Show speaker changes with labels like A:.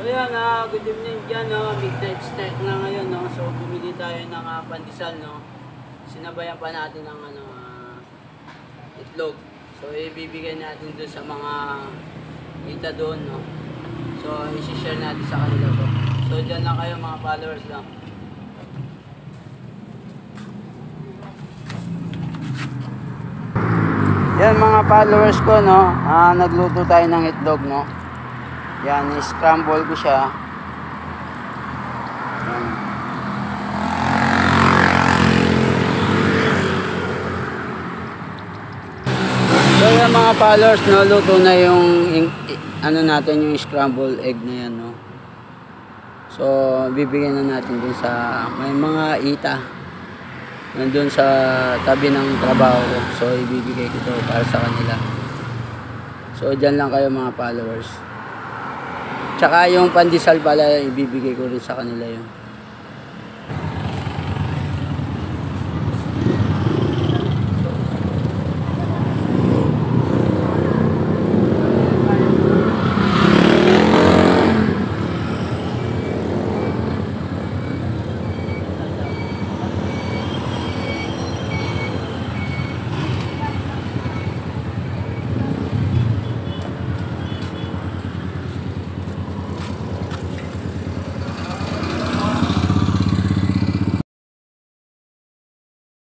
A: Ayan, good evening dyan, no? Midnight snack na ngayon, no? So, bumili tayo ng pandesal, no? Sinabayan pa natin ng itlog. So, ibibigay natin doon sa mga kita doon, no? So, isi-share natin sa kanila to. So, dyan lang kayo mga followers lang. Yan mga followers ko, no? Nagluto tayo ng itlog, no? Yan, scramble ko siya. Yan. So yan mga followers, no? Luto na yung ano natin, yung scramble egg na yan, no? So bibigyan na natin dun sa may mga ita nandun sa tabi ng trabaho ko. So ibibigay ko to para sa kanila. So dyan lang kayo mga followers. Tsaka yung pandesal pala, ibibigay ko rin sa kanila yun.